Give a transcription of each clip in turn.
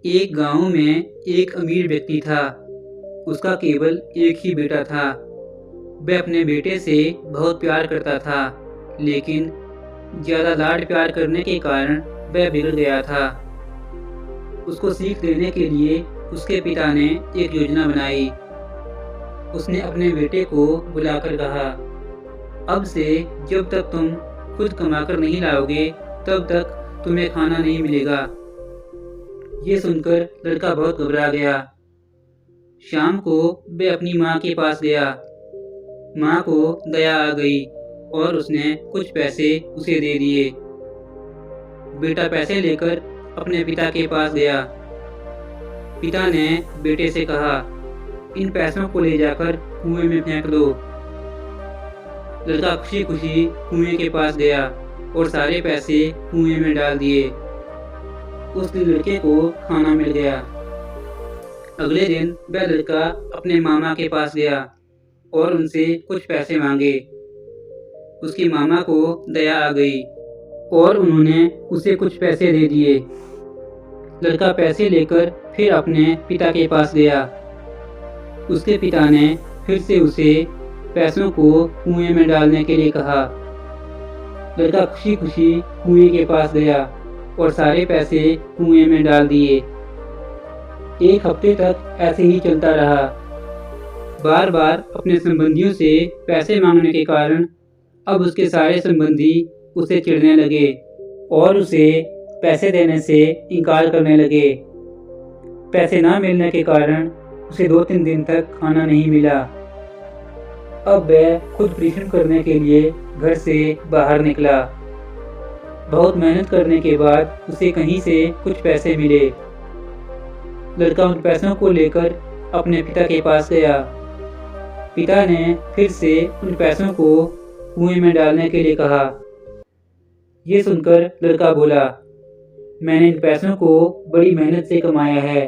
एक गांव में एक अमीर व्यक्ति था। उसका केवल एक ही बेटा था। वह अपने बेटे से बहुत प्यार करता था, लेकिन ज़्यादा लाड प्यार करने के कारण वह बिगड़ गया था। उसको सीख देने के लिए उसके पिता ने एक योजना बनाई। उसने अपने बेटे को बुलाकर कहा, अब से जब तक तुम खुद कमाकर नहीं लाओगे, तब तक तुम्हें खाना नहीं मिलेगा। ये सुनकर लड़का बहुत घबरा गया। शाम को वह अपनी माँ के पास गया। माँ को दया आ गई और उसने कुछ पैसे उसे दे दिए। बेटा पैसे लेकर अपने पिता के पास गया। पिता ने बेटे से कहा, इन पैसों को ले जाकर कुएं में फेंक दो। लड़का खुशी खुशी कुएं के पास गया और सारे पैसे कुएं में डाल दिए। उस लड़के को खाना मिल गया। अगले दिन वह लड़का अपने मामा के पास गया और उनसे कुछ पैसे मांगे। उसकी मामा को दया आ गई और उन्होंने उसे कुछ पैसे दे दिए। लड़का पैसे लेकर फिर अपने पिता के पास गया। उसके पिता ने फिर से उसे पैसों को कुएं में डालने के लिए कहा। लड़का खुशी खुशी कुएं के पास गया और सारे पैसे कुएं में डाल दिए। एक हफ्ते तक ऐसे ही चलता रहा। बार बार अपने संबंधियों से पैसे मांगने के कारण अब उसके सारे संबंधी उसे चिढ़ने लगे और उसे पैसे देने से इनकार करने लगे। पैसे ना मिलने के कारण उसे 2-3 दिन तक खाना नहीं मिला। अब वह खुद परिश्रम करने के लिए घर से बाहर निकला। बहुत मेहनत करने के बाद उसे कहीं से कुछ पैसे मिले। लड़का उन पैसों को लेकर अपने पिता के पास गया। पिता ने फिर से उन पैसों को कुएं में डालने के लिए कहा। ये सुनकर लड़का बोला, मैंने इन पैसों को बड़ी मेहनत से कमाया है,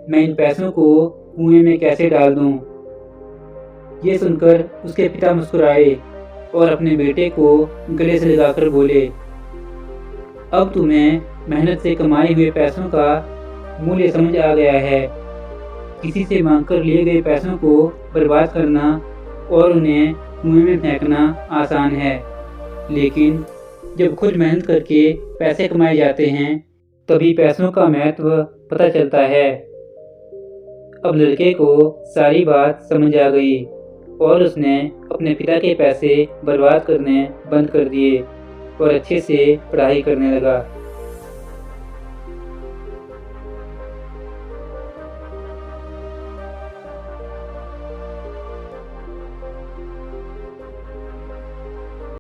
मैं इन पैसों को कुएं में कैसे डाल दूं? ये सुनकर उसके पिता मुस्कुराए और अपने बेटे को गले से लगाकर बोले, अब तुम्हें मेहनत से कमाए हुए पैसों का मूल्य समझ आ गया है। किसी से मांगकर लिए गए पैसों को बर्बाद करना और उन्हें कुएं में फेंकना आसान है, लेकिन जब खुद मेहनत करके पैसे कमाए जाते हैं तभी पैसों का महत्व पता चलता है। अब लड़के को सारी बात समझ आ गई और उसने अपने पिता के पैसे बर्बाद करने बंद कर दिए और अच्छे से पढ़ाई करने लगा।